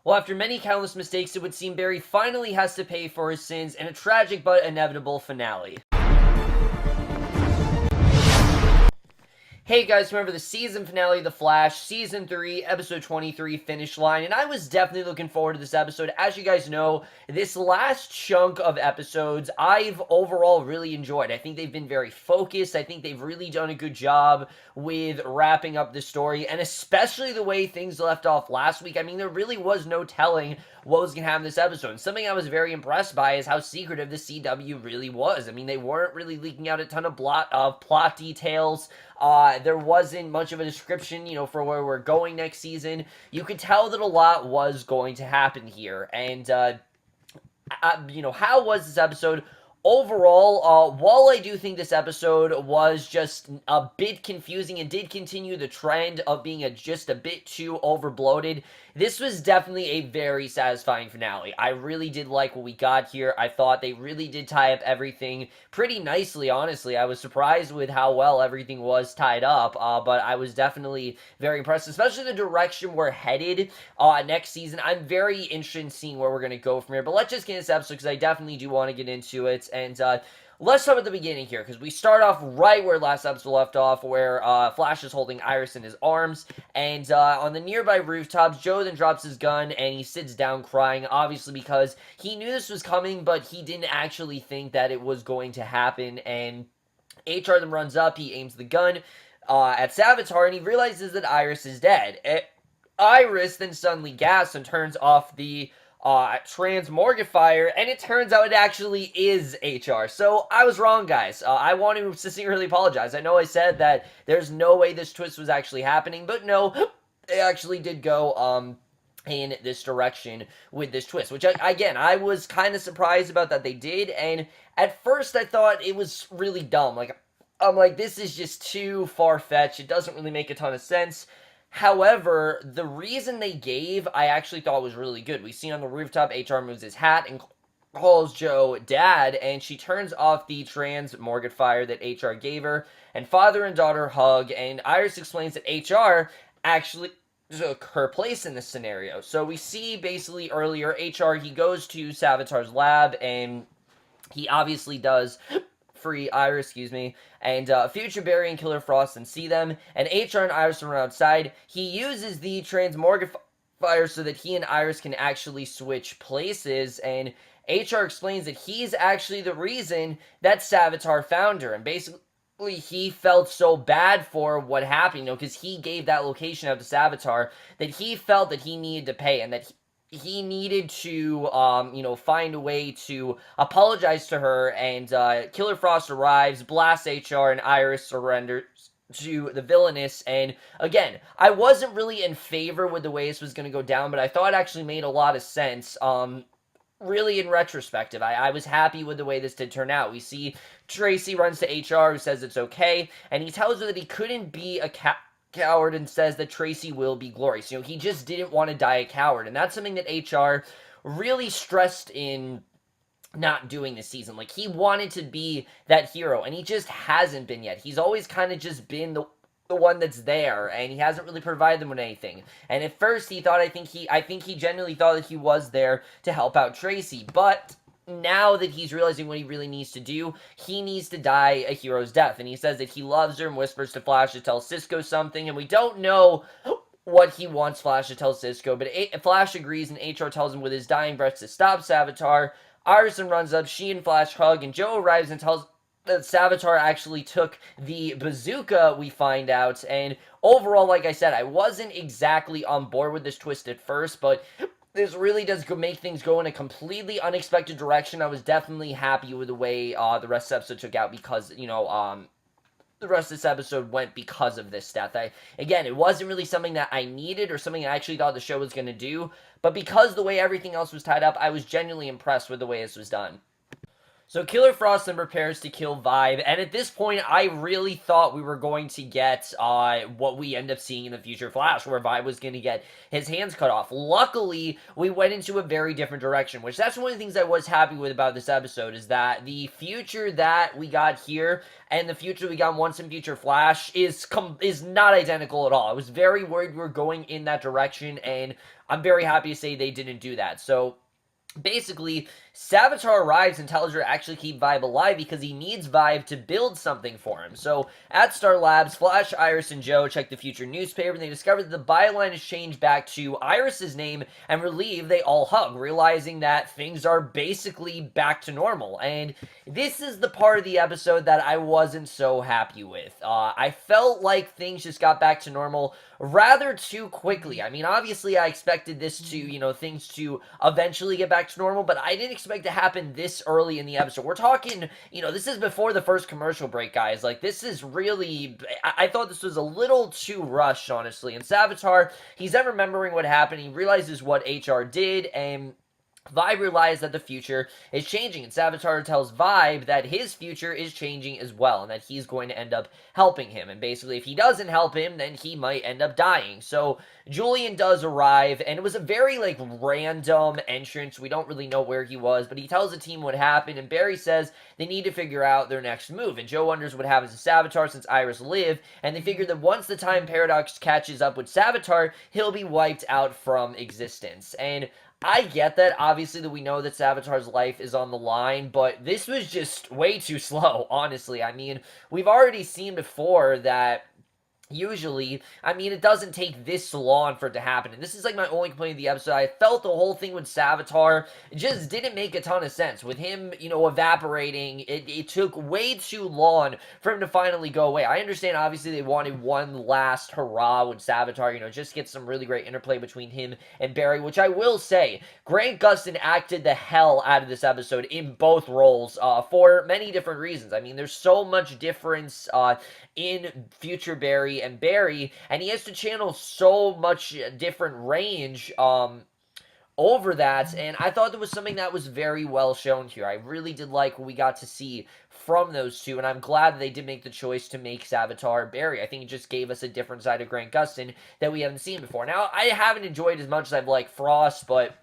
Well, after many countless mistakes, it would seem Barry finally has to pay for his sins in a tragic but inevitable finale. Hey guys, remember the season finale of The Flash, Season 3, Episode 23, Finish Line, and I was definitely looking forward to this episode. As you guys know, this last chunk of episodes, I've overall really enjoyed. I think they've been very focused. I think they've really done a good job with wrapping up the story, and especially the way things left off last week. I mean, there really was no telling what was going to happen in this episode. And something I was very impressed by is how secretive the CW really was. I mean, they weren't really leaking out a ton of plot details. There wasn't much of a description, for where we're going next season. You could tell that a lot was going to happen here. And, how was this episode? Overall, while I do think this episode was just a bit confusing and did continue the trend of being just a bit too overbloated, this was definitely a very satisfying finale. I really did like what we got here. I thought they really did tie up everything pretty nicely, honestly. I was surprised with how well everything was tied up, but I was definitely very impressed, especially the direction we're headed next season. I'm very interested in seeing where we're going to go from here, but let's just get into this episode because I definitely do want to get into it. And let's start at the beginning here, because we start off right where last episode left off, where Flash is holding Iris in his arms, and on the nearby rooftops, Joe then drops his gun, and he sits down crying, obviously because he knew this was coming, but he didn't actually think that it was going to happen, and HR then runs up, he aims the gun at Savitar, and he realizes that Iris is dead. Iris then suddenly gasps and turns off the transmorgifier, and it turns out it actually is HR. So I was wrong, guys. I want to sincerely apologize. I know I said that there's no way this twist was actually happening, but no, they actually did go in this direction with this twist, which I was kind of surprised about that they did. And at first I thought it was really dumb. I'm like, this is just too far-fetched. It doesn't really make a ton of sense. However, the reason they gave, I actually thought was really good. We see on the rooftop, HR moves his hat and calls Joe Dad, and she turns off the transmorgifier that HR gave her, and father and daughter hug, and Iris explains that HR actually took her place in this scenario. So we see basically earlier, HR, he goes to Savitar's lab, and he obviously does free Iris, and future Barry and Killer Frost then see them, and HR and Iris are outside. He uses the transmorgifier so that he and Iris can actually switch places, and HR explains that he's actually the reason that Savitar found her, and basically he felt so bad for what happened, because he gave that location out to Savitar, that he felt that he needed to pay, and that he needed to, find a way to apologize to her, and Killer Frost arrives, blasts HR, and Iris surrenders to the villainess. And again, I wasn't really in favor with the way this was going to go down, but I thought it actually made a lot of sense. Really, in retrospective, I was happy with the way this did turn out. We see Tracey runs to HR, who says it's okay, and he tells her that he couldn't be a coward and says that Tracey will be glorious. He just didn't want to die a coward, and that's something that HR really stressed in not doing this season. He wanted to be that hero, and he just hasn't been yet. He's always kind of just been the one that's there, and he hasn't really provided them with anything. And at first he thought, I think he genuinely thought that he was there to help out Tracey, but now that he's realizing what he really needs to do, he needs to die a hero's death. And he says that he loves her and whispers to Flash to tell Cisco something, and we don't know what he wants Flash to tell Cisco, but Flash agrees, and HR tells him with his dying breath to stop Savitar. Iris runs up, she and Flash hug, and Joe arrives and tells that Savitar actually took the bazooka, we find out. And overall, like I said, I wasn't exactly on board with this twist at first, but this really does make things go in a completely unexpected direction. I was definitely happy with the way the rest of the episode took out, because, the rest of this episode went because of this death. Again, it wasn't really something that I needed or something I actually thought the show was going to do, but because the way everything else was tied up, I was genuinely impressed with the way this was done. So Killer Frost then prepares to kill Vibe, and at this point, I really thought we were going to get what we end up seeing in the future Flash, where Vibe was going to get his hands cut off. Luckily, we went into a very different direction, which that's one of the things I was happy with about this episode, is that the future that we got here and the future we got in Once and Future Flash is not identical at all. I was very worried we were going in that direction, and I'm very happy to say they didn't do that. So basically, Savitar arrives and tells her to actually keep Vibe alive because he needs Vibe to build something for him. So, at Star Labs, Flash, Iris, and Joe check the future newspaper and they discover that the byline has changed back to Iris's name, and relieved, they all hug, realizing that things are basically back to normal. And this is the part of the episode that I wasn't so happy with. I felt like things just got back to normal rather too quickly. I mean, obviously, I expected this to, things to eventually get back to normal, but I didn't expect to happen this early in the episode. We're talking, this is before the first commercial break, guys. Like, this is really, I thought this was a little too rushed, honestly. And Savitar, he's then remembering what happened. He realizes what HR did, and Vibe realized that the future is changing, and Savitar tells Vibe that his future is changing as well, and that he's going to end up helping him. And basically, if he doesn't help him, then he might end up dying. So Julian does arrive, and it was a very, random entrance. We don't really know where he was, but he tells the team what happened, and Barry says they need to figure out their next move. And Joe wonders what happens to Savitar since Iris lived, and they figure that once the time paradox catches up with Savitar, he'll be wiped out from existence. And I get that, obviously, that we know that Savitar's life is on the line, but this was just way too slow, honestly. I mean, we've already seen before that usually, I mean, it doesn't take this long for it to happen, and this is my only complaint of the episode. I felt the whole thing with Savitar just didn't make a ton of sense. With him, evaporating, it took way too long for him to finally go away. I understand, obviously, they wanted one last hurrah with Savitar, just get some really great interplay between him and Barry, which I will say, Grant Gustin acted the hell out of this episode in both roles, for many different reasons. I mean, there's so much difference, in future Barry and Barry, and he has to channel so much different range over that, and I thought there was something that was very well shown here. I really did like what we got to see from those two, and I'm glad that they did make the choice to make Savitar Barry. I think it just gave us a different side of Grant Gustin that we haven't seen before. Now, I haven't enjoyed as much as I've liked Frost, but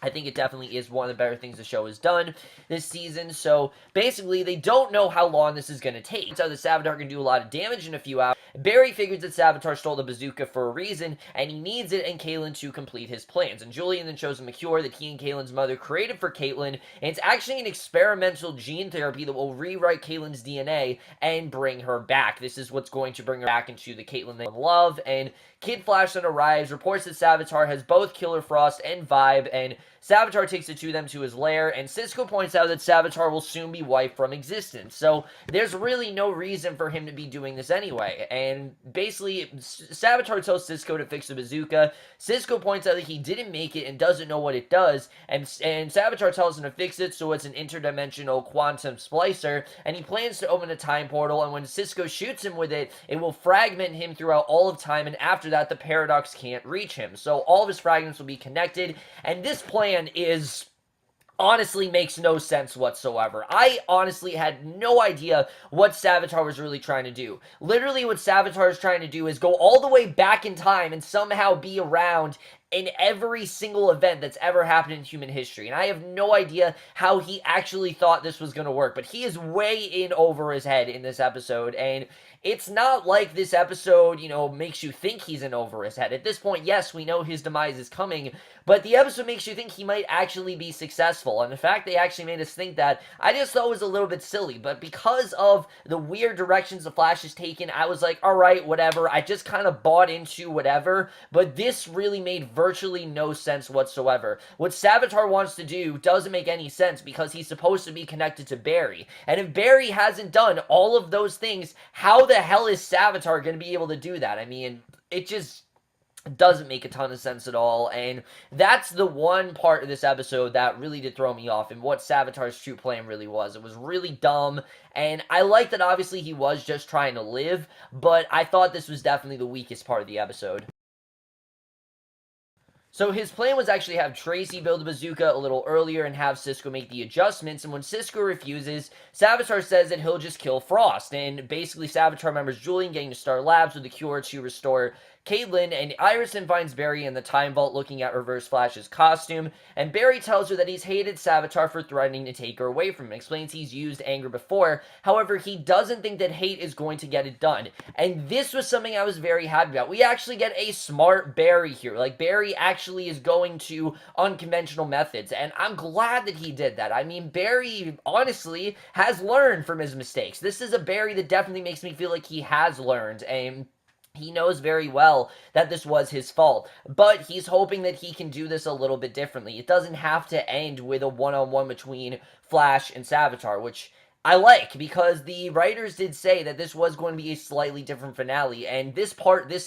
I think it definitely is one of the better things the show has done this season. So, basically, they don't know how long this is going to take. So, the Savitar can do a lot of damage in a few hours. Barry figures that Savitar stole the bazooka for a reason, and he needs it and Caitlin to complete his plans. And Julian then shows him a cure that he and Caitlin's mother created for Caitlin, and it's actually an experimental gene therapy that will rewrite Caitlin's DNA and bring her back. This is what's going to bring her back into the Caitlin they love, and Kid Flash then arrives, reports that Savitar has both Killer Frost and Vibe, and Savitar takes it to them to his lair, and Cisco points out that Savitar will soon be wiped from existence. So, there's really no reason for him to be doing this anyway. And basically, Savitar tells Cisco to fix the bazooka. Cisco points out that he didn't make it and doesn't know what it does, and Savitar tells him to fix it so it's an interdimensional quantum splicer, and he plans to open a time portal, and when Cisco shoots him with it, it will fragment him throughout all of time, and after that, the paradox can't reach him. So, all of his fragments will be connected, and this plan honestly makes no sense whatsoever. I honestly had no idea what Savitar was really trying to do. Literally, what Savitar is trying to do is go all the way back in time and somehow be around in every single event that's ever happened in human history. And I have no idea how he actually thought this was going to work, but he is way in over his head in this episode, and it's not like this episode, makes you think he's in over his head. At this point, yes, we know his demise is coming, but the episode makes you think he might actually be successful, and the fact they actually made us think that, I just thought was a little bit silly, but because of the weird directions the Flash has taken, I was like, alright, whatever, I just kind of bought into whatever, but this really made virtually no sense whatsoever. What Savitar wants to do doesn't make any sense because he's supposed to be connected to Barry, and if Barry hasn't done all of those things, how the hell is Savitar going to be able to do that? I mean, it just doesn't make a ton of sense at all, and that's the one part of this episode that really did throw me off and what Savitar's true plan really was. It was really dumb, and I like that obviously he was just trying to live, but I thought this was definitely the weakest part of the episode. So his plan was actually have Tracey build a bazooka a little earlier and have Cisco make the adjustments, and when Cisco refuses, Savitar says that he'll just kill Frost, and basically Savitar remembers Julian getting to Star Labs with the cure to restore Caitlin, and Iris then finds Barry in the time vault looking at Reverse Flash's costume, and Barry tells her that he's hated Savitar for threatening to take her away from him, explains he's used anger before, however, he doesn't think that hate is going to get it done, and this was something I was very happy about. We actually get a smart Barry here, like, Barry actually is going to unconventional methods, and I'm glad that he did that. I mean, Barry, honestly, has learned from his mistakes. This is a Barry that definitely makes me feel like he has learned, and he knows very well that this was his fault, but he's hoping that he can do this a little bit differently. It doesn't have to end with a one-on-one between Flash and Savitar, which I like, because the writers did say that this was going to be a slightly different finale, and this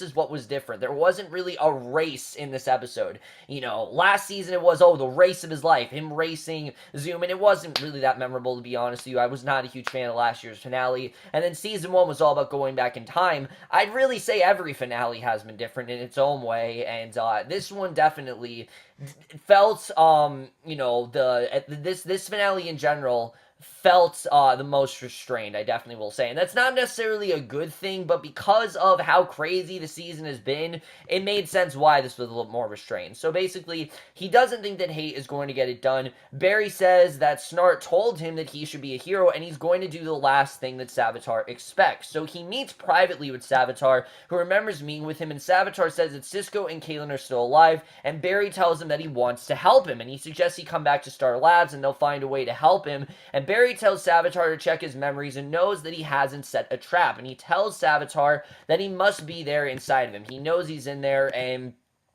is what was different. There wasn't really a race in this episode. You know, last season it was, the race of his life, him racing Zoom, and it wasn't really that memorable, to be honest with you. I was not a huge fan of last year's finale, and then season 1 was all about going back in time. I'd really say every finale has been different in its own way, and this one definitely felt, this finale in general felt the most restrained, I definitely will say. And that's not necessarily a good thing, but because of how crazy the season has been, it made sense why this was a little more restrained. So basically, he doesn't think that hate is going to get it done. Barry says that Snart told him that he should be a hero, and he's going to do the last thing that Savitar expects. So he meets privately with Savitar, who remembers meeting with him, and Savitar says that Cisco and Caitlin are still alive, and Barry tells him that he wants to help him, and he suggests he come back to Star Labs, and they'll find a way to help him, and Barry tells Savitar to check his memories and knows that he hasn't set a trap. And he tells Savitar that he must be there inside of him. He knows he's in there, and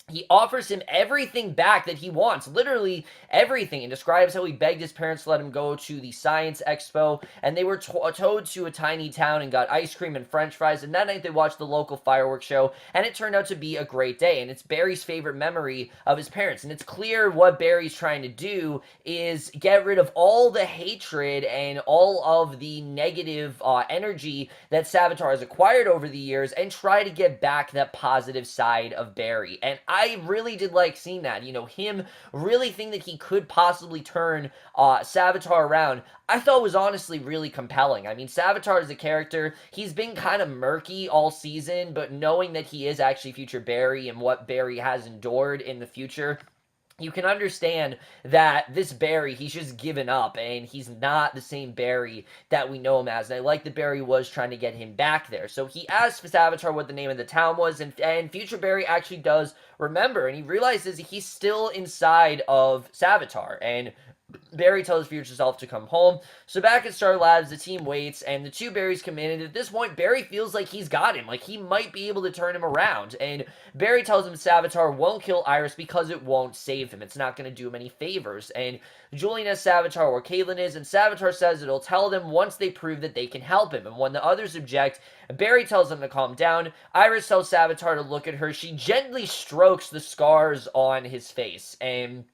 he offers him everything back that he wants, literally everything, and describes how he begged his parents to let him go to the science expo, and they were towed to a tiny town and got ice cream and french fries, and that night they watched the local fireworks show, and it turned out to be a great day, and it's Barry's favorite memory of his parents, and it's clear what Barry's trying to do is get rid of all the hatred and all of the negative energy that Savitar has acquired over the years, and try to get back that positive side of Barry, and I really did like seeing that, him really think that he could possibly turn Savitar around, I thought was honestly really compelling. I mean, Savitar is a character, he's been kind of murky all season, but knowing that he is actually future Barry and what Barry has endured in the future, you can understand that this Barry, he's just given up, and he's not the same Barry that we know him as, and I like that Barry was trying to get him back there. So he asks Savitar what the name of the town was, and future Barry actually does remember, and he realizes he's still inside of Savitar, and Barry tells future self to come home. So back at Star Labs, the team waits, and the two Barrys come in, and at this point, Barry feels like he's got him. Like, he might be able to turn him around. And Barry tells him Savitar won't kill Iris because it won't save him. It's not going to do him any favors. And Julian asks Savitar where Caitlin is, and Savitar says it'll tell them once they prove that they can help him. And when the others object, Barry tells them to calm down. Iris tells Savitar to look at her. She gently strokes the scars on his face, and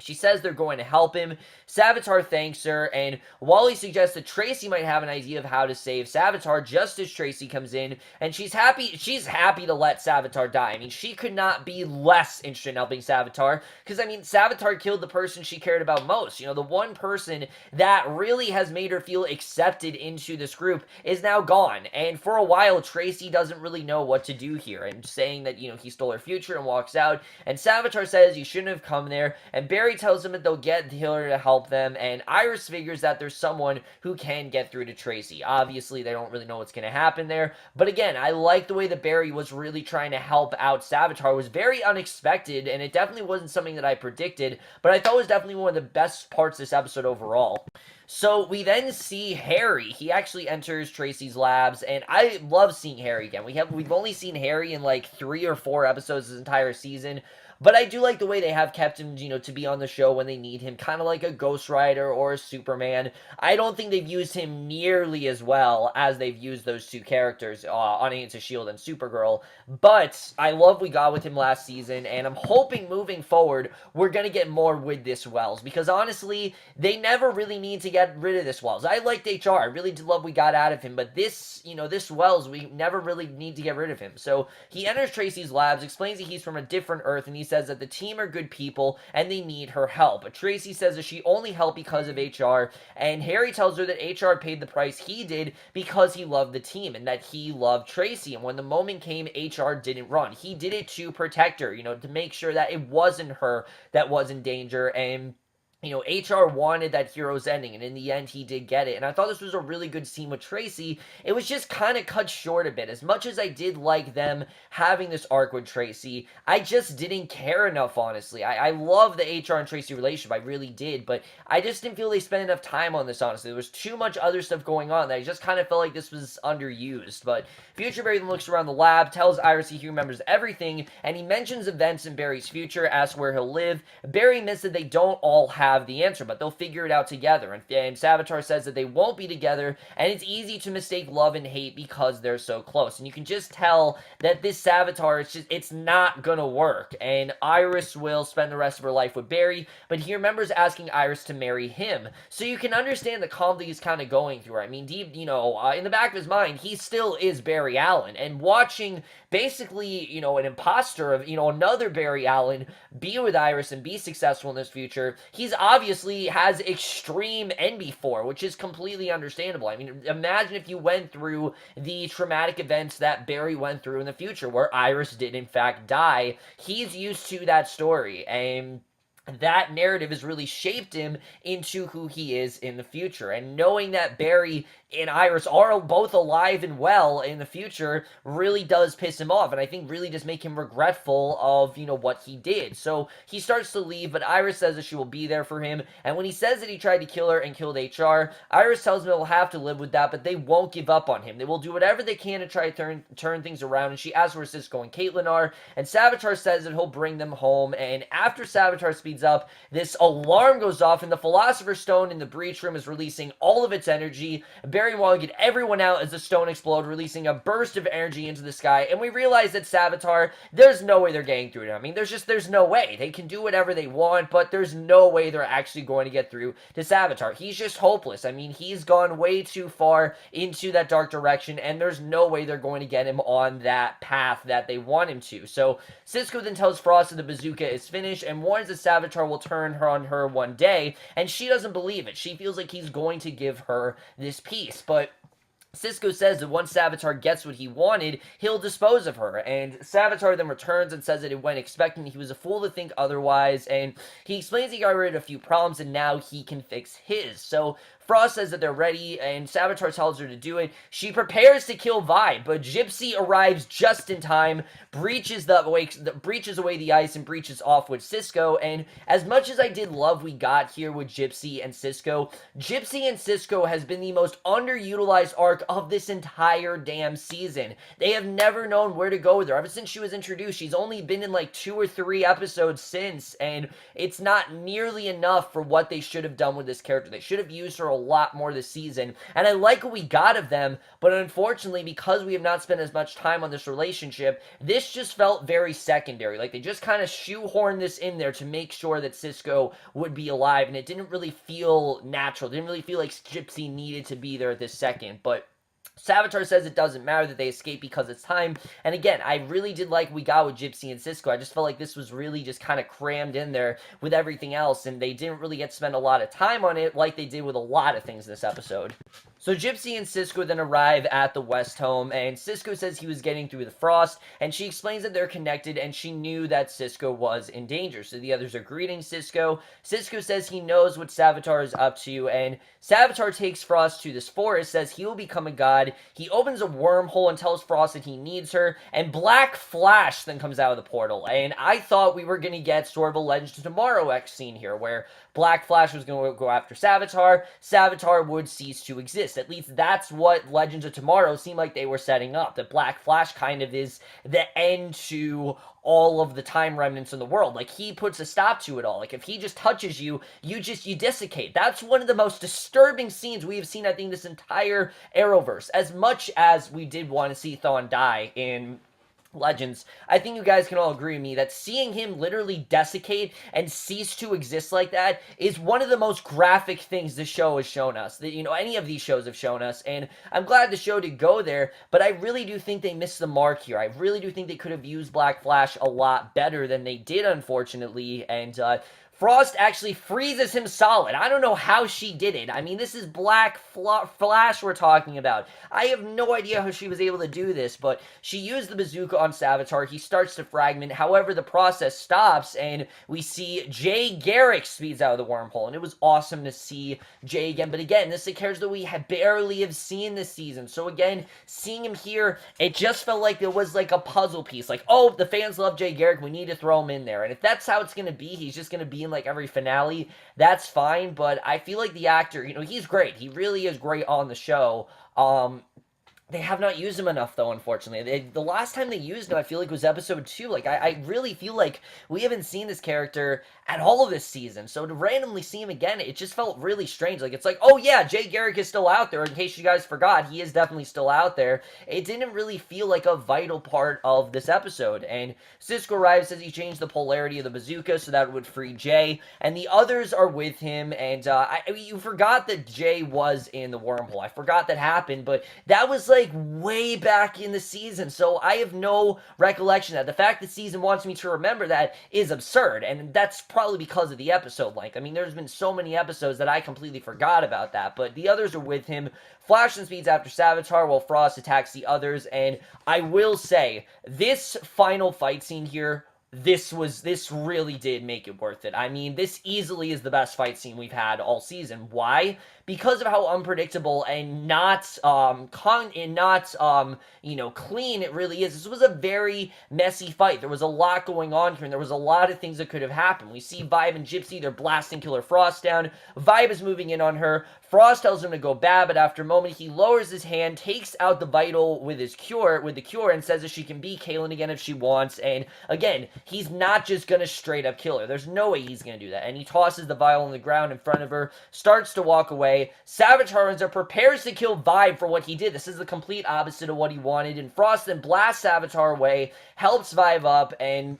she says they're going to help him. Savitar thanks her, and Wally suggests that Tracey might have an idea of how to save Savitar just as Tracey comes in, and she's happy to let Savitar die. I mean, she could not be less interested in helping Savitar, because, I mean, Savitar killed the person she cared about most. The one person that really has made her feel accepted into this group is now gone, and for a while, Tracey doesn't really know what to do here, and saying that, he stole her future and walks out, and Savitar says you shouldn't have come there, and Barry tells him that they'll get her to help them, and Iris figures that there's someone who can get through to Tracey. Obviously, they don't really know what's going to happen there, but again, I like the way that Barry was really trying to help out Savitar. It was very unexpected, and it definitely wasn't something that I predicted, but I thought it was definitely one of the best parts of this episode overall. So we then see Harry. He actually enters Tracey's labs, and I love seeing Harry again. We've only seen Harry in like 3 or 4 episodes this entire season, but I do like the way they have kept him, to be on the show when they need him, kind of like a Ghost Rider or a Superman. I don't think they've used him nearly as well as they've used those two characters, on Agents of S.H.I.E.L.D. and Supergirl, but I love what we got with him last season, and I'm hoping moving forward, we're going to get more with this Wells, because honestly, they never really need to get rid of this Wells. I liked H.R., I really did love what we got out of him, but this, this Wells, we never really need to get rid of him. So he enters Tracey's labs, explains that he's from a different Earth, and he's says that the team are good people and they need her help. But Tracey says that she only helped because of HR, and Harry tells her that HR paid the price he did because he loved the team and that he loved Tracey. And when the moment came, HR didn't run. He did it to protect her, to make sure that it wasn't her that was in danger. And HR wanted that hero's ending, and in the end, he did get it. And I thought this was a really good scene with Tracey. It was just kind of cut short a bit. As much as I did like them having this arc with Tracey, I just didn't care enough, honestly. I love the HR and Tracey relationship. I really did, but I just didn't feel they spent enough time on this, honestly. There was too much other stuff going on that I just kind of felt like this was underused. But Future Barry looks around the lab, tells Iris he remembers everything, and he mentions events in Barry's future, asks where he'll live. Barry admits that they don't all have the answer, but they'll figure it out together. And Savitar says that they won't be together, and it's easy to mistake love and hate because they're so close. And you can just tell that this Savitar, it's not gonna work. And Iris will spend the rest of her life with Barry, but he remembers asking Iris to marry him. So you can understand the conflict he's kind of going through. I mean, deep, in the back of his mind, he still is Barry Allen. And watching basically, an imposter of, another Barry Allen be with Iris and be successful in this future, he's obviously has extreme envy for, which is completely understandable. I mean, imagine if you went through the traumatic events that Barry went through in the future, where Iris did in fact die. He's used to that story, and that narrative has really shaped him into who he is in the future. And knowing that Barry and Iris are both alive and well in the future really does piss him off, and I think really just make him regretful of, what he did. So he starts to leave, but Iris says that she will be there for him, and when he says that he tried to kill her and killed HR, Iris tells him he'll have to live with that, but they won't give up on him. They will do whatever they can to try to turn things around, and she asks where Cisco and Caitlin are, and Savitar says that he'll bring them home. And after Savitar speeds up, this alarm goes off, and the Philosopher's Stone in the breach room is releasing all of its energy. Barry and Wally get everyone out as the stone explodes, releasing a burst of energy into the sky, and we realize that Savitar, there's no way they're getting through to him. I mean, there's no way. They can do whatever they want, but there's no way they're actually going to get through to Savitar. He's just hopeless. I mean, he's gone way too far into that dark direction, and there's no way they're going to get him on that path that they want him to. So Cisco then tells Frost that the bazooka is finished and warns that Savitar will turn her on her one day, and she doesn't believe it. She feels like he's going to give her this piece, but Cisco says that once Savitar gets what he wanted, he'll dispose of her, and Savitar then returns and says that it went expecting he was a fool to think otherwise, and he explains he got rid of a few problems and now he can fix his. So Frost says that they're ready, and Savitar tells her to do it. She prepares to kill Vi, but Gypsy arrives just in time, breaches away the ice, and breaches off with Cisco. And as much as I did love we got here with Gypsy and Cisco has been the most underutilized arc of this entire damn season. They have never known where to go with her. Ever since she was introduced, she's only been in like 2 or 3 episodes since, and it's not nearly enough for what they should have done with this character. They should have used her a lot more this season, and I like what we got of them, but unfortunately, because we have not spent as much time on this relationship, this just felt very secondary. Like, they just kind of shoehorned this in there to make sure that Cisco would be alive, and it didn't really feel natural. It didn't really feel like Gypsy needed to be there at this second, but Savitar says it doesn't matter that they escape because it's time. And again, I really did like what we got with Gypsy and Cisco. I just felt like this was really just kind of crammed in there with everything else, and they didn't really get to spend a lot of time on it like they did with a lot of things this episode. So Gypsy and Cisco then arrive at the West home, and Cisco says he was getting through the frost, and she explains that they're connected, and she knew that Cisco was in danger. So the others are greeting Cisco. Cisco says he knows what Savitar is up to, and Savitar takes Frost to this forest, says he will become a god. He opens a wormhole and tells Frost that he needs her, and Black Flash then comes out of the portal. And I thought we were going to get sort of a Legends of Tomorrow-X scene here, where Black Flash was going to go after Savitar. Savitar would cease to exist. At least that's what Legends of Tomorrow seemed like they were setting up. That Black Flash kind of is the end to all of the time remnants in the world. Like, he puts a stop to it all. Like, if he just touches you, you dissipate. That's one of the most disturbing scenes we have seen, I think, this entire Arrowverse. As much as we did want to see Thawne die in Legends, I think you guys can all agree with me that seeing him literally desiccate and cease to exist like that is one of the most graphic things the show has shown us, that, any of these shows have shown us, and I'm glad the show did go there, but I really do think they missed the mark here. I really do think they could have used Black Flash a lot better than they did, unfortunately, and, Frost actually freezes him solid. I don't know how she did it. I mean, this is Black Flash we're talking about. I have no idea how she was able to do this, but she used the bazooka on Savitar. He starts to fragment. However, the process stops, and we see Jay Garrick speeds out of the wormhole, and it was awesome to see Jay again. But again, this is a character that we barely have seen this season. So again, seeing him here, it just felt like it was like a puzzle piece. Like, oh, the fans love Jay Garrick. We need to throw him in there. And if that's how it's going to be, he's just going to be in like every finale, that's fine. But I feel like the actor, he's great. He really is great on the show. They have not used him enough, though, unfortunately. The last time they used him, I feel like, was episode 2. Like, I really feel like we haven't seen this character at all this season. So to randomly see him again, it just felt really strange. Like, it's like, oh yeah, Jay Garrick is still out there. In case you guys forgot, he is definitely still out there. It didn't really feel like a vital part of this episode. And Cisco arrives, says he changed the polarity of the bazooka so that it would free Jay. And the others are with him. And I mean, you forgot that Jay was in the wormhole. I forgot that happened, but that was like way back in the season, so I have no recollection of that. The fact that season wants me to remember that is absurd, and that's probably because of the episode length. I mean, there's been so many episodes that I completely forgot about that, but the others are with him. Flash and speeds after Savitar while Frost attacks the others, and I will say, this final fight scene here, this really did make it worth it. I mean, this easily is the best fight scene we've had all season. Why? Because of how unpredictable and not clean it really is. This was a very messy fight. There was a lot going on here, and there was a lot of things that could have happened. We see Vibe and Gypsy, they're blasting Killer Frost down. Vibe is moving in on her. Frost tells him to go bad, but after a moment, he lowers his hand, takes out the Vital with the cure, and says that she can be Kaylin again if she wants. And again, he's not just gonna straight up kill her. There's no way he's gonna do that. And he tosses the vial on the ground in front of her, starts to walk away. Savitar runs up, prepares to kill Vibe for what he did. This is the complete opposite of what he wanted. And Frost then blasts Savitar away, helps Vibe up, and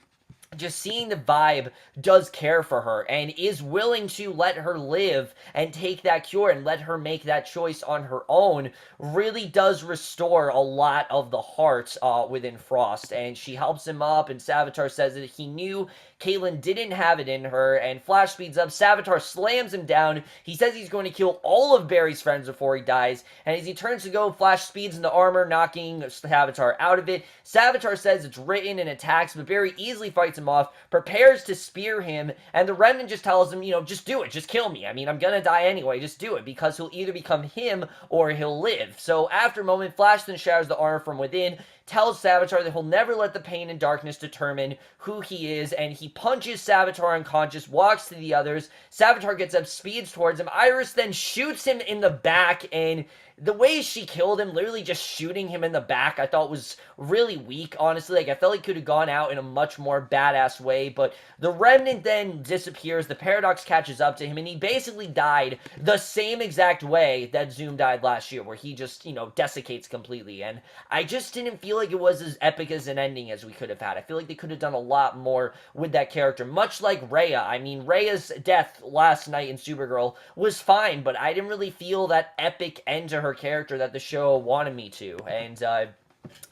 just seeing the Vibe does care for her and is willing to let her live and take that cure and let her make that choice on her own really does restore a lot of the heart within Frost. And she helps him up, and Savitar says that he knew Kaylin didn't have it in her, and Flash speeds up. Savitar slams him down. He says he's going to kill all of Barry's friends before he dies, and as he turns to go, Flash speeds into armor, knocking Savitar out of it. Savitar says it's written and attacks, but Barry easily fights him off, prepares to spear him, and the Remnant just tells him, just do it, just kill me. I mean, I'm gonna die anyway, just do it, because he'll either become him or he'll live. So after a moment, Flash then shatters the armor from within, tells Savitar that he'll never let the pain and darkness determine who he is, and he punches Savitar unconscious, walks to the others. Savitar gets up, speeds towards him. Iris then shoots him in the back, and the way she killed him, literally just shooting him in the back, I thought was really weak, honestly. Like, I felt like it could have gone out in a much more badass way, but the Remnant then disappears, the Paradox catches up to him, and he basically died the same exact way that Zoom died last year, where he just, desiccates completely, and I just didn't feel like it was as epic as an ending as we could have had. I feel like they could have done a lot more with that character, much like Rhea. I mean, Rhea's death last night in Supergirl was fine, but I didn't really feel that epic end to her character that the show wanted me to. And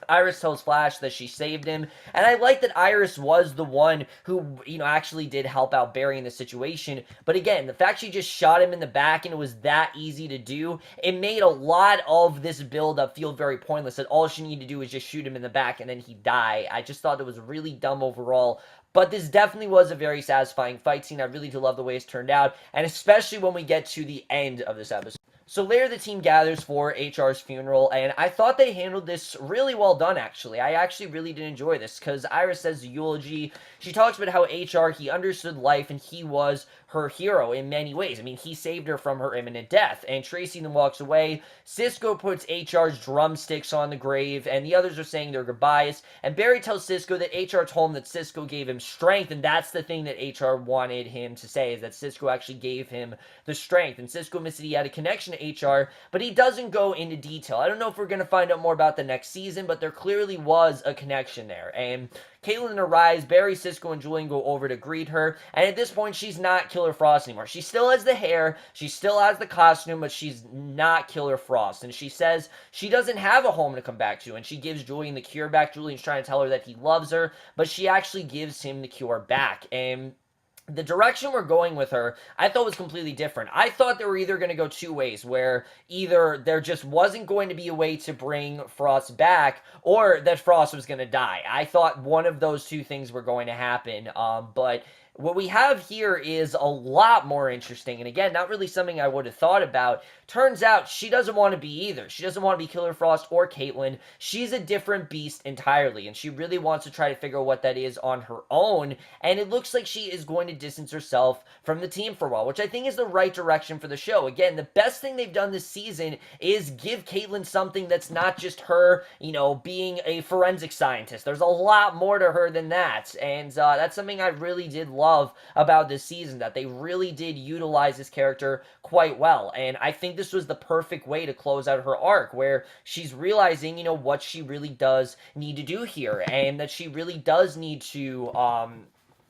Iris tells Flash that she saved him, and I like that Iris was the one who, actually did help out Barry in the situation. But again, the fact she just shot him in the back and it was that easy to do, it made a lot of this build-up feel very pointless, that all she needed to do was just shoot him in the back and then he'd die. I just thought it was really dumb overall. But this definitely was a very satisfying fight scene. I really do love the way it's turned out, and especially when we get to the end of this episode. So later the team gathers for H.R.'s funeral, and I thought they handled this really well done, actually. I actually really did enjoy this, because Iris says the eulogy. She talks about how H.R., he understood life, and he was her hero in many ways. I mean, he saved her from her imminent death, and Tracey then walks away. Cisco puts H.R.'s drumsticks on the grave, and the others are saying their goodbyes, and Barry tells Cisco that H.R. told him that Cisco gave him strength, and that's the thing that H.R. wanted him to say, is that Cisco actually gave him the strength, and Cisco admits that he had a connection to HR, but he doesn't go into detail. I don't know if we're going to find out more about the next season, but there clearly was a connection there. And Caitlin arrives, Barry, Cisco, and Julian go over to greet her, and at this point, she's not Killer Frost anymore. She still has the hair, she still has the costume, but she's not Killer Frost, and she says she doesn't have a home to come back to, and she gives Julian the cure back. Julian's trying to tell her that he loves her, but she actually gives him the cure back, and the direction we're going with her, I thought was completely different. I thought they were either going to go two ways, where either there just wasn't going to be a way to bring Frost back, or that Frost was going to die. I thought one of those two things were going to happen, but what we have here is a lot more interesting, and again, not really something I would have thought about. Turns out she doesn't want to be either. She doesn't want to be Killer Frost or Caitlin. She's a different beast entirely, and she really wants to try to figure out what that is on her own, and it looks like she is going to distance herself from the team for a while, which I think is the right direction for the show. Again, the best thing they've done this season is give Caitlin something that's not just her, being a forensic scientist. There's a lot more to her than that, and that's something I really did love about this season, that they really did utilize this character quite well, and I think this was the perfect way to close out her arc, where she's realizing, what she really does need to do here, and that she really does need to,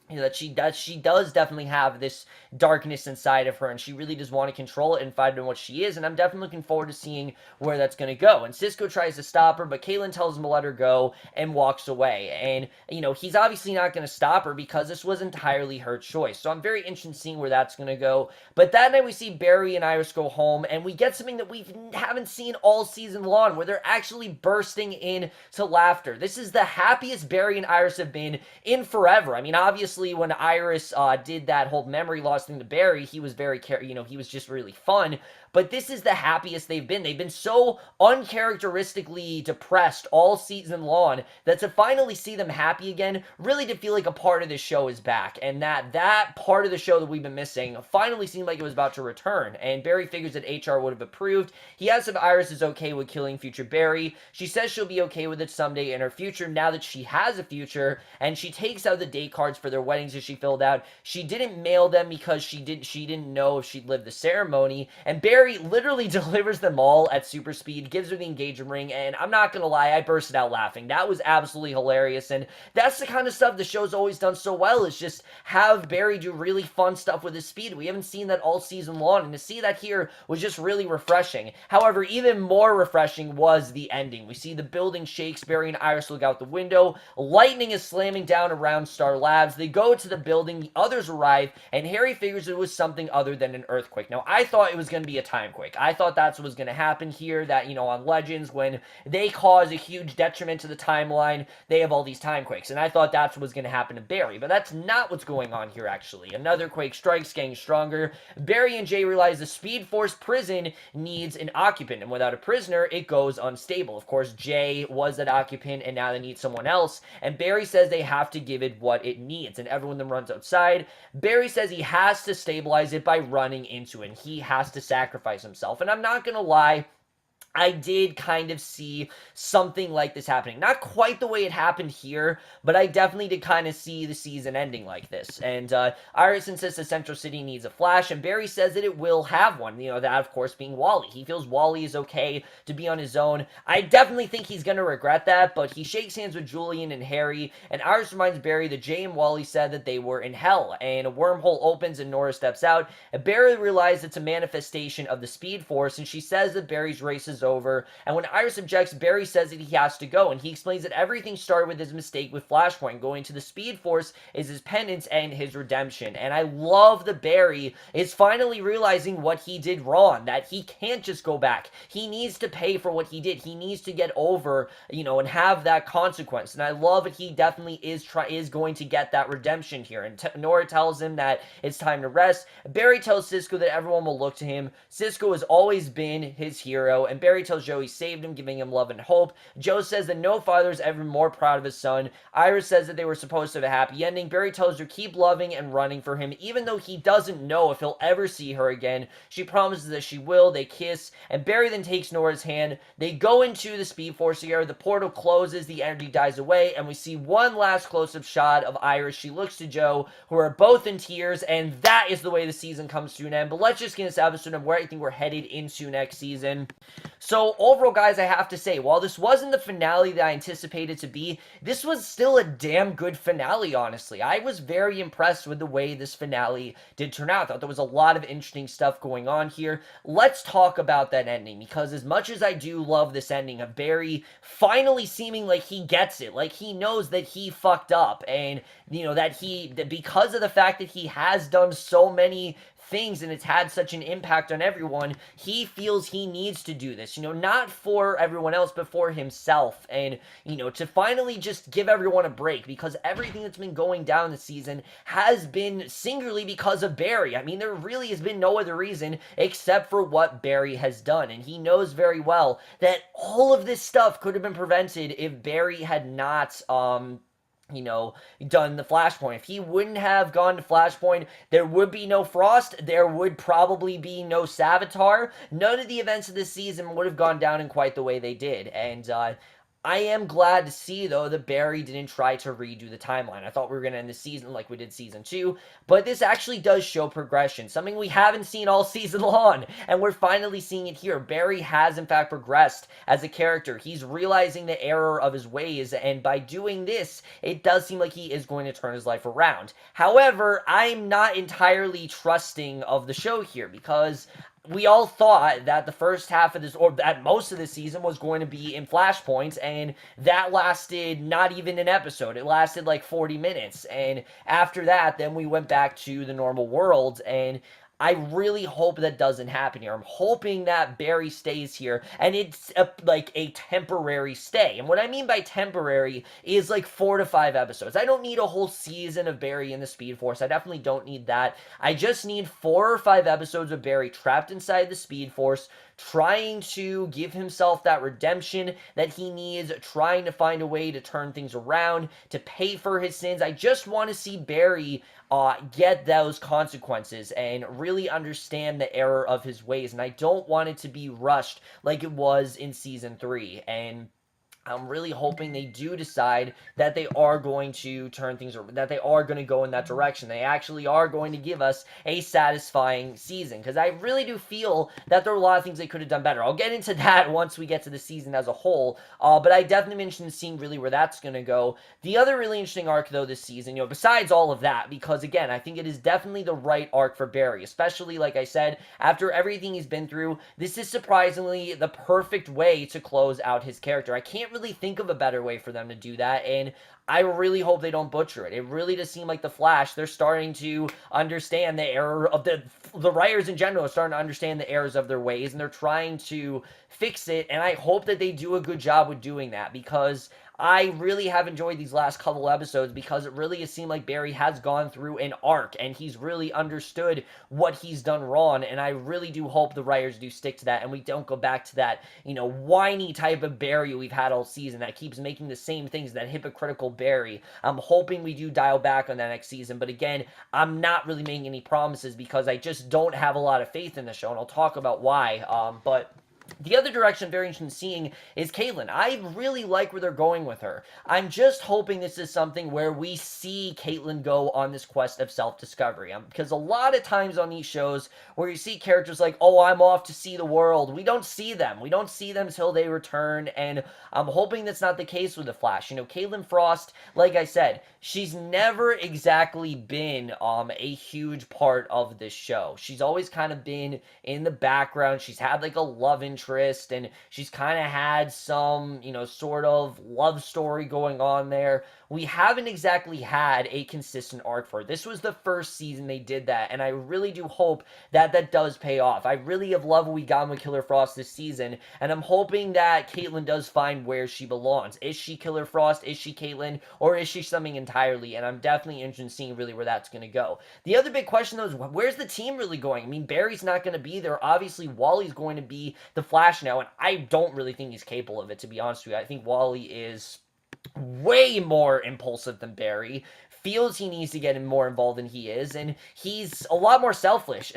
that she does definitely have this darkness inside of her, and she really does want to control it and find out what she is, and I'm definitely looking forward to seeing where that's going to go. And Cisco tries to stop her, but Caitlin tells him to let her go and walks away, and, he's obviously not going to stop her because this was entirely her choice, so I'm very interested in seeing where that's going to go. But that night we see Barry and Iris go home, and we get something that we haven't seen all season long, where they're actually bursting into laughter. This is the happiest Barry and Iris have been in forever. I mean, obviously, when Iris did that whole memory loss thing to Barry, he was very, he was just really fun. But this is the happiest they've been. They've been so uncharacteristically depressed all season long that to finally see them happy again really did feel like a part of this show is back. And that part of the show that we've been missing finally seemed like it was about to return. And Barry figures that HR would have approved. He asks if Iris is okay with killing future Barry. She says she'll be okay with it someday in her future now that she has a future. And she takes out the date cards for their weddings that she filled out. She didn't mail them because she didn't know if she'd live the ceremony. And Barry literally delivers them all at super speed, gives her the engagement ring, and I'm not gonna lie, I bursted out laughing. That was absolutely hilarious, and that's the kind of stuff the show's always done so well, is just have Barry do really fun stuff with his speed. We haven't seen that all season long, and to see that here was just really refreshing. However, even more refreshing was the ending. We see the building shakes, Barry and Iris look out the window, lightning is slamming down around Star Labs, they go to the building, the others arrive, and Harry figures it was something other than an earthquake. Now, I thought it was going to be a timequake. I thought that's what was going to happen here, that, on Legends, when they cause a huge detriment to the timeline, they have all these timequakes, and I thought that's what was going to happen to Barry, but that's not what's going on here, actually. Another quake strikes, getting stronger. Barry and Jay realize the Speed Force prison needs an occupant, and without a prisoner, it goes unstable. Of course, Jay was that occupant, and now they need someone else, and Barry says they have to give it what it needs, and everyone then runs outside. Barry says he has to stabilize it by running into it, and he has to sacrifice himself, and I'm not gonna lie, I did kind of see something like this happening. Not quite the way it happened here, but I definitely did kind of see the season ending like this. And Iris insists that Central City needs a Flash, and Barry says that it will have one. That, of course, being Wally. He feels Wally is okay to be on his own. I definitely think he's going to regret that, but he shakes hands with Julian and Harry, and Iris reminds Barry that Jay and Wally said that they were in hell, and a wormhole opens and Nora steps out. And Barry realizes it's a manifestation of the Speed Force, and she says that Barry's race is over, and when Iris objects, Barry says that he has to go, and he explains that everything started with his mistake with Flashpoint. Going to the Speed Force is his penance and his redemption, and I love that Barry is finally realizing what he did wrong, that he can't just go back. He needs to pay for what he did. He needs to get over, and have that consequence, and I love that he definitely is going to get that redemption here, and Nora tells him that it's time to rest. Barry tells Cisco that everyone will look to him. Cisco has always been his hero, and Barry Barry tells Joe he saved him, giving him love and hope. Joe says that no father is ever more proud of his son. Iris says that they were supposed to have a happy ending. Barry tells her keep loving and running for him, even though he doesn't know if he'll ever see her again. She promises that she will. They kiss, and Barry then takes Nora's hand. They go into the Speed Force here. The portal closes, the energy dies away, and we see one last close-up shot of Iris. She looks to Joe, who are both in tears, and that is the way the season comes to an end. But let's just get this episode of where I think we're headed into next season. So overall, guys, I have to say, while this wasn't the finale that I anticipated to be, this was still a damn good finale, honestly. I was very impressed with the way this finale did turn out. I thought there was a lot of interesting stuff going on here. Let's talk about that ending, because as much as I do love this ending of Barry finally seeming like he gets it, like he knows that he fucked up, and, you know, that because of the fact that he has done so many things and it's had such an impact on everyone, he feels he needs to do this, you know, not for everyone else, but for himself, and, you know, to finally just give everyone a break, because everything that's been going down this season has been singularly because of Barry. I mean, there really has been no other reason except for what Barry has done, and he knows very well that all of this stuff could have been prevented if Barry had not, you know, done the Flashpoint. If he wouldn't have gone to Flashpoint, there would be no Frost, there would probably be no Savitar. None of the events of this season would have gone down in quite the way they did, and, I am glad to see, though, that Barry didn't try to redo the timeline. I thought we were going to end the season like we did season 2, but this actually does show progression, something we haven't seen all season long, and we're finally seeing it here. Barry has, in fact, progressed as a character. He's realizing the error of his ways, and by doing this, it does seem like he is going to turn his life around. However, I'm not entirely trusting of the show here, because we all thought that the first half of this, or that most of the season, was going to be in Flashpoints, and that lasted not even an episode. It lasted like 40 minutes, and after that, then we went back to the normal world, and I really hope that doesn't happen here. I'm hoping that Barry stays here, and it's like a temporary stay. And what I mean by temporary is like 4 to 5 episodes. I don't need a whole season of Barry in the Speed Force. I definitely don't need that. I just need 4 or 5 episodes of Barry trapped inside the Speed Force, trying to give himself that redemption that he needs, trying to find a way to turn things around, to pay for his sins. I just want to see Barry get those consequences and really understand the error of his ways, and I don't want it to be rushed like it was in season 3, and I'm really hoping they do decide that they are going to turn things around, that they are going to go in that direction. They actually are going to give us a satisfying season, because I really do feel that there are a lot of things they could have done better. I'll get into that once we get to the season as a whole, but I definitely mentioned seeing really where that's going to go. The other really interesting arc, though, this season, you know, besides all of that, because, again, I think it is definitely the right arc for Barry, especially, like I said, after everything he's been through, this is surprisingly the perfect way to close out his character. I can't really think of a better way for them to do that, and I really hope they don't butcher it. It really does seem like The Flash, they're starting to understand the error of the writers in general are starting to understand the errors of their ways, and they're trying to fix it, and I hope that they do a good job with doing that, because I really have enjoyed these last couple episodes, because it really has seemed like Barry has gone through an arc, and he's really understood what he's done wrong, and I really do hope the writers do stick to that, and we don't go back to that, you know, whiny type of Barry we've had all season that keeps making the same things, that hypocritical Barry. I'm hoping we do dial back on that next season, but again, I'm not really making any promises, because I just don't have a lot of faith in the show, and I'll talk about why, but the other direction I'm very interested in seeing is Caitlin. I really like where they're going with her. I'm just hoping this is something where we see Caitlin go on this quest of self-discovery. Because a lot of times on these shows where you see characters like, oh, I'm off to see the world, we don't see them. We don't see them until they return, and I'm hoping that's not the case with The Flash. You know, Caitlin Frost, like I said, she's never exactly been a huge part of this show. She's always kind of been in the background. She's had like a love interest, and she's kind of had some, you know, sort of love story going on there. We haven't exactly had a consistent arc for her. This was the first season they did that, and I really do hope that that does pay off. I really have loved what we got with Killer Frost this season, and I'm hoping that Caitlin does find where she belongs. Is she Killer Frost? Is she Caitlin? Or is she something entirely? And I'm definitely interested in seeing really where that's going to go. The other big question, though, is where's the team really going? I mean, Barry's not going to be there. Obviously, Wally's going to be the Flash now, and I don't really think he's capable of it, to be honest with you. I think Wally is way more impulsive than Barry, feels he needs to get more involved than he is, and he's a lot more selfish.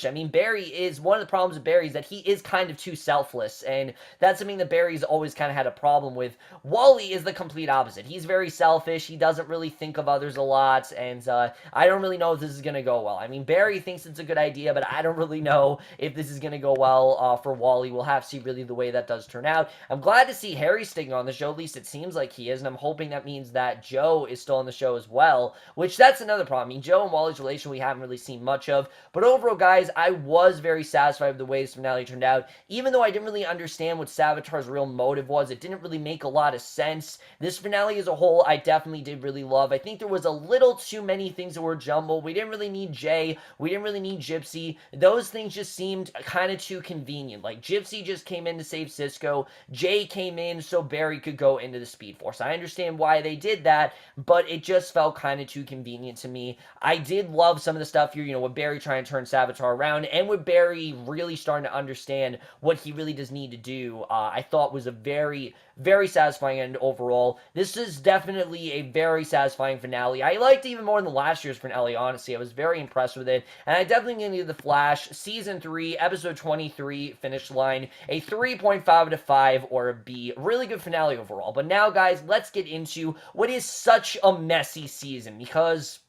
I mean, Barry is, one of the problems with Barry is that he is kind of too selfless, and that's something that Barry's always kind of had a problem with. Wally is the complete opposite. He's very selfish, he doesn't really think of others a lot, and I don't really know if this is going to go well. I mean, Barry thinks it's a good idea, but I don't really know if this is going to go well for Wally. We'll have to see really the way that does turn out. I'm glad to see Harry sticking on the show, at least it seems like he is, and I'm hoping that means that Joe is still on the show as well, which that's another problem. I mean, Joe and Wally's relation we haven't really seen much of, but overall, guys, I was very satisfied with the way this finale turned out. Even though I didn't really understand what Savitar's real motive was, it didn't really make a lot of sense. This finale as a whole, I definitely did really love. I think there was a little too many things that were jumbled. We didn't really need Jay. We didn't really need Gypsy. Those things just seemed kind of too convenient. Like, Gypsy just came in to save Cisco. Jay came in so Barry could go into the Speed Force. I understand why they did that, but it just felt kind of too convenient to me. I did love some of the stuff here, with Barry trying to turn Savitar around, and with Barry really starting to understand what he really does need to do. I thought was a very, very satisfying end overall. This is definitely a very satisfying finale. I liked it even more than last year's finale, honestly. I was very impressed with it, and I definitely going to give The Flash Season 3, Episode 23, finish line, a 3.5 out of 5, or a B. Really good finale overall. But now, guys, let's get into what is such a messy season, because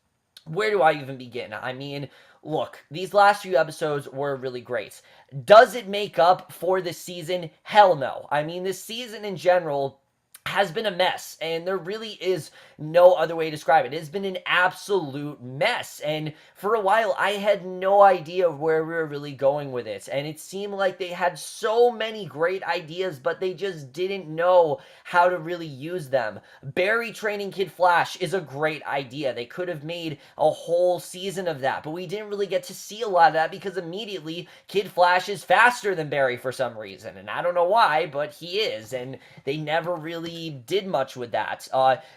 where do I even begin? I mean, look, these last few episodes were really great. Does it make up for this season? Hell no. I mean, this season in general has been a mess, and there really is no other way to describe it. It has been an absolute mess, and for a while, I had no idea where we were really going with it, and it seemed like they had so many great ideas, but they just didn't know how to really use them. Barry training Kid Flash is a great idea. They could have made a whole season of that, but we didn't really get to see a lot of that because immediately Kid Flash is faster than Barry for some reason, and I don't know why, but he is, and they never really did much with that.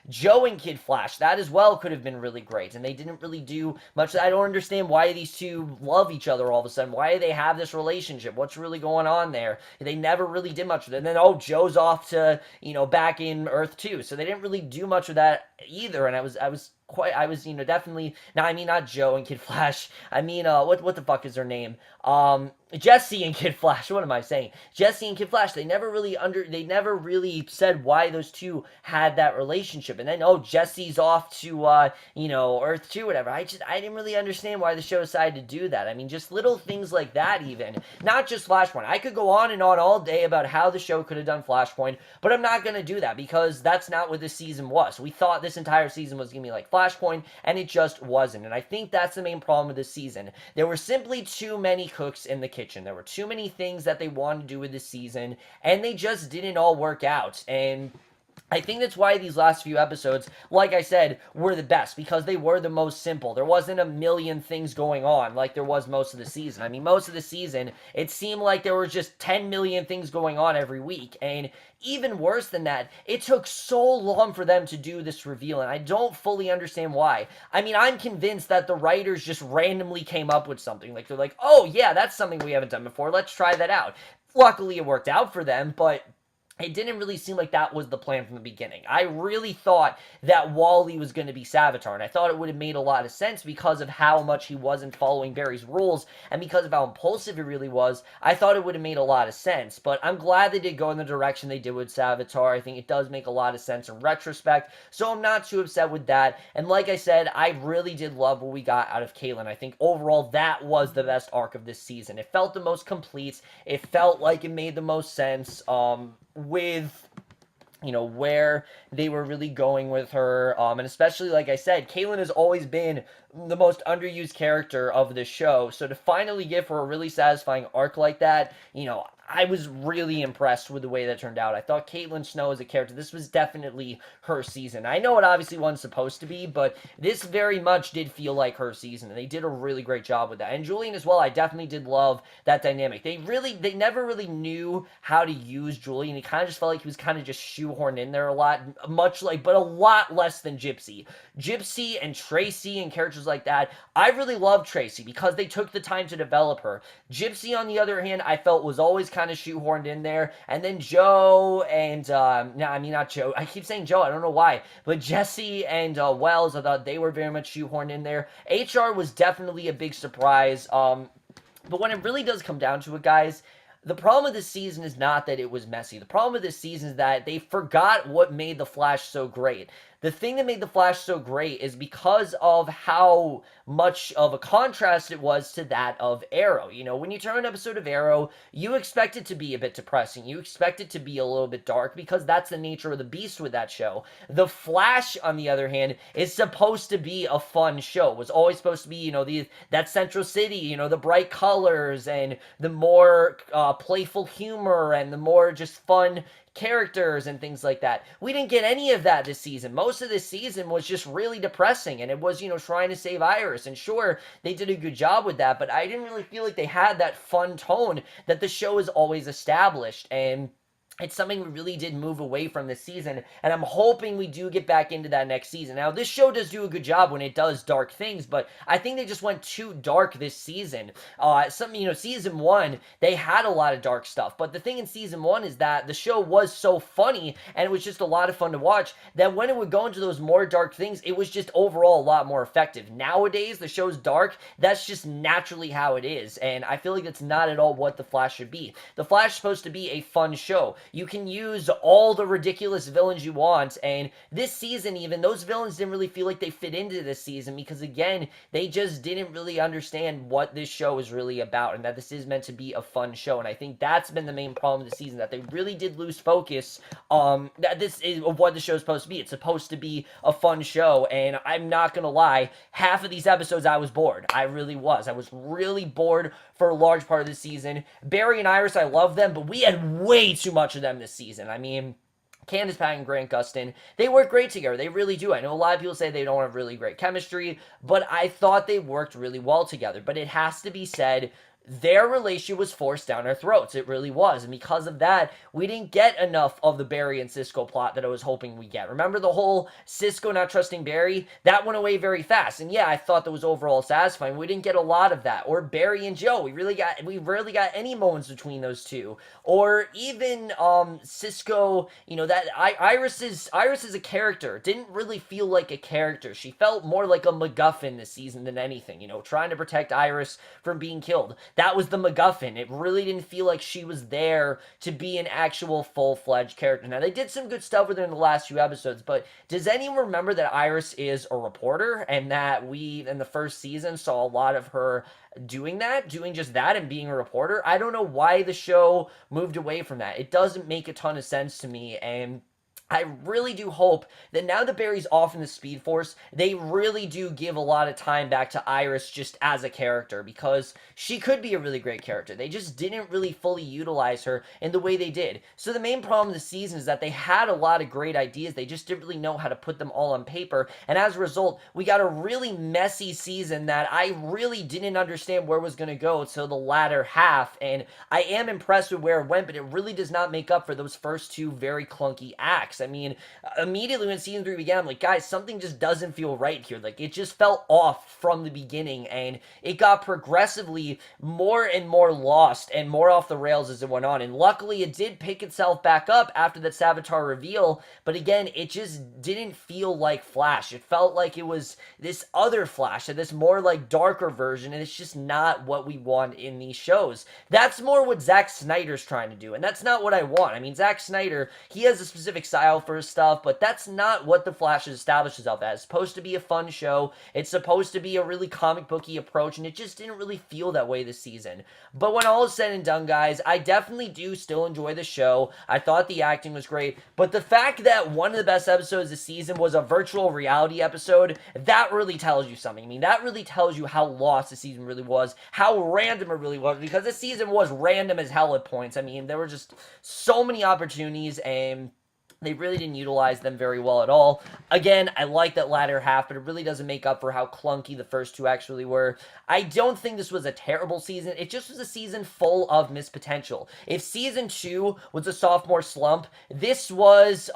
Joe and Kid Flash, that as well could have been really great, and they didn't really do much. I don't understand why these two love each other all of a sudden. Why do they have this relationship? What's really going on there? They never really did much with it. And then, Joe's off to, back in Earth 2, so they didn't really do much with that either, and I was definitely, now, I mean, not Joe and Kid Flash, I mean, what the fuck is their name? Jesse and Kid Flash, what am I saying? Jesse and Kid Flash, they never really said why those two had that relationship, and then, Jesse's off to, Earth 2, whatever. I didn't really understand why the show decided to do that. I mean, just little things like that even, not just Flashpoint. I could go on and on all day about how the show could have done Flashpoint, but I'm not gonna do that, because that's not what this season was. We thought this entire season was gonna be like Flashpoint, and it just wasn't, and I think that's the main problem with this season. There were simply too many cooks in the kitchen. There were too many things that they wanted to do with this season, and they just didn't all work out, and I think that's why these last few episodes, like I said, were the best, because they were the most simple. There wasn't a million things going on like there was most of the season. I mean, most of the season, it seemed like there were just 10 million things going on every week, and even worse than that, it took so long for them to do this reveal, and I don't fully understand why. I mean, I'm convinced that the writers just randomly came up with something. Like, they're like, oh yeah, that's something we haven't done before, let's try that out. Luckily, it worked out for them, but it didn't really seem like that was the plan from the beginning. I really thought that Wally was going to be Savitar, and I thought it would have made a lot of sense because of how much he wasn't following Barry's rules, and because of how impulsive he really was. I thought it would have made a lot of sense, but I'm glad they did go in the direction they did with Savitar. I think it does make a lot of sense in retrospect, so I'm not too upset with that. And like I said, I really did love what we got out of Caitlin. I think overall that was the best arc of this season. It felt the most complete. It felt like it made the most sense, with where they were really going with her, and especially, like I said, Caitlin has always been the most underused character of the show, so to finally give her a really satisfying arc like that, I was really impressed with the way that turned out. I thought Caitlin Snow as a character, this was definitely her season. I know it obviously wasn't supposed to be, but this very much did feel like her season, and they did a really great job with that. And Julian as well, I definitely did love that dynamic. They never really knew how to use Julian. It kind of just felt like he was kind of just shoehorned in there a lot, but a lot less than Gypsy. Gypsy and Tracey and characters characters like that. I really loved Tracey because they took the time to develop her. Gypsy, on the other hand, I felt was always kind of shoehorned in there. And then Joe and, no, I mean, not Joe. I keep saying Joe. I don't know why. But Jesse and Wells, I thought they were very much shoehorned in there. HR was definitely a big surprise. But when it really does come down to it, guys, the problem with this season is not that it was messy. The problem with this season is that they forgot what made The Flash so great. The thing that made The Flash so great is because of how much of a contrast it was to that of Arrow. You know, when you turn an episode of Arrow, you expect it to be a bit depressing. You expect it to be a little bit dark because that's the nature of the beast with that show. The Flash, on the other hand, is supposed to be a fun show. It was always supposed to be, you know, that Central City, you know, the bright colors and the more playful humor and the more just fun characters and things like that. We didn't get any of that this season. Most of this season was just really depressing, and it was, you know, trying to save Iris. And sure, they did a good job with that, but I didn't really feel like they had that fun tone that the show has always established. And it's something we really did move away from this season, and I'm hoping we do get back into that next season. Now, this show does do a good job when it does dark things, but I think they just went too dark this season. Season 1, they had a lot of dark stuff, but the thing in season 1 is that the show was so funny, and it was just a lot of fun to watch, that when it would go into those more dark things, it was just overall a lot more effective. Nowadays, the show's dark, that's just naturally how it is, and I feel like that's not at all what The Flash should be. The Flash is supposed to be a fun show. You can use all the ridiculous villains you want, and this season even, those villains didn't really feel like they fit into this season because, again, they just didn't really understand what this show is really about and that this is meant to be a fun show, and I think that's been the main problem of the season, that they really did lose focus that this is what the show is supposed to be. It's supposed to be a fun show, and I'm not gonna lie, half of these episodes I was bored. I really was. I was really bored for a large part of the season. Barry and Iris, I love them, but we had way too much of them this season. I mean, Candace Pat and Grant Gustin, they work great together. They really do. I know a lot of people say they don't have really great chemistry, but I thought they worked really well together. But it has to be said, their relationship was forced down our throats. It really was. And because of that, we didn't get enough of the Barry and Cisco plot that I was hoping we'd get. Remember the whole Cisco not trusting Barry? That went away very fast. And yeah, I thought that was overall satisfying. We didn't get a lot of that. Or Barry and Joe. We rarely got any moments between those two. Or even Cisco, you know, that Iris is a character. Didn't really feel like a character. She felt more like a MacGuffin this season than anything, you know, trying to protect Iris from being killed. That was the MacGuffin. It really didn't feel like she was there to be an actual full-fledged character. Now, they did some good stuff with her in the last few episodes, but does anyone remember that Iris is a reporter and that we, in the first season, saw a lot of her doing just that and being a reporter? I don't know why the show moved away from that. It doesn't make a ton of sense to me, and I really do hope that now that Barry's off in the Speed Force, they really do give a lot of time back to Iris just as a character, because she could be a really great character. They just didn't really fully utilize her in the way they did. So the main problem this season is that they had a lot of great ideas, they just didn't really know how to put them all on paper, and as a result, we got a really messy season that I really didn't understand where it was going to go until the latter half, and I am impressed with where it went, but it really does not make up for those first two very clunky acts. I mean, immediately when season 3 began, I'm like, guys, something just doesn't feel right here. Like, it just felt off from the beginning, and it got progressively more and more lost and more off the rails as it went on. And luckily, it did pick itself back up after that Savitar reveal, but again, it just didn't feel like Flash. It felt like it was this other Flash, this more like darker version, and it's just not what we want in these shows. That's more what Zack Snyder's trying to do, and that's not what I want. I mean, Zack Snyder, he has a specific style for his stuff, but that's not what The Flash has established itself as. It's supposed to be a fun show. It's supposed to be a really comic booky approach, and it just didn't really feel that way this season. But when all is said and done, guys, I definitely do still enjoy the show. I thought the acting was great, but the fact that one of the best episodes this season was a virtual reality episode, that really tells you something. I mean, that really tells you how lost the season really was, how random it really was, because this season was random as hell at points. I mean, there were just so many opportunities, and They really didn't utilize them very well at all. Again, I like that latter half, but it really doesn't make up for how clunky the first two actually were. I don't think this was a terrible season. It just was a season full of missed potential. If season 2 was a sophomore slump, this was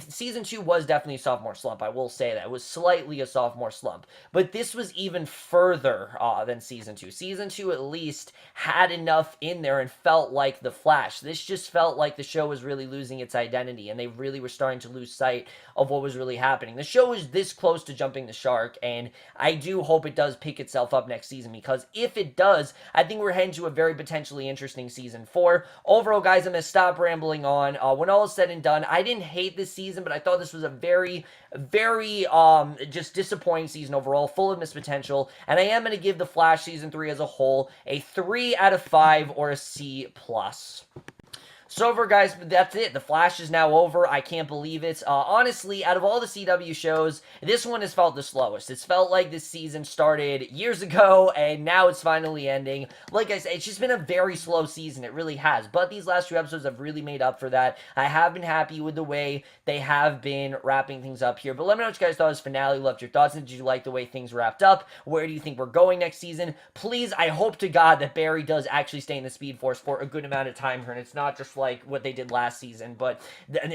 season 2 was definitely a sophomore slump. I will say that it was slightly a sophomore slump, but this was even further than season 2. Season 2 at least had enough in there and felt like The Flash. This just felt like the show was really losing its identity, and they really were starting to lose sight of what was really happening. The show is this close to jumping the shark, and I do hope it does pick itself up next season, because if it does, I think we're heading to a very potentially interesting season 4. Overall, guys, I'm going to stop rambling on. When all is said and done, I didn't hate this season, but I thought this was a very, very just disappointing season overall, full of missed potential, and I am going to give The Flash season 3 as a whole a 3 out of 5 or a C+. So over, guys, that's it. The Flash is now over. I can't believe it. Honestly, out of all the CW shows, this one has felt the slowest. It's felt like this season started years ago, and now it's finally ending. Like I said, it's just been a very slow season. It really has. But these last few episodes have really made up for that. I have been happy with the way they have been wrapping things up here. But let me know what you guys thought of this finale. Loved your thoughts, and did you like the way things wrapped up? Where do you think we're going next season? Please, I hope to God that Barry does actually stay in the Speed Force for a good amount of time here, and it's not just like what they did last season, but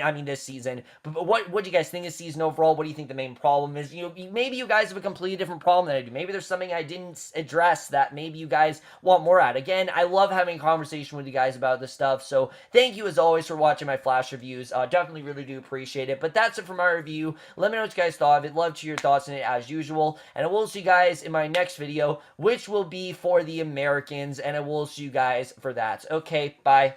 I mean this season. But what do you guys think of this season overall? What do you think the main problem is? Maybe you guys have a completely different problem than I do. Maybe there's something I didn't address that maybe you guys want more at. Again, I love having a conversation with you guys about this stuff, so thank you as always for watching my Flash reviews. Definitely really do appreciate it. But that's it for my review. Let me know what you guys thought of it. Love to hear your thoughts on it as usual, and I will see you guys in my next video, which will be for the Americans, and I will see you guys for that. Okay, bye.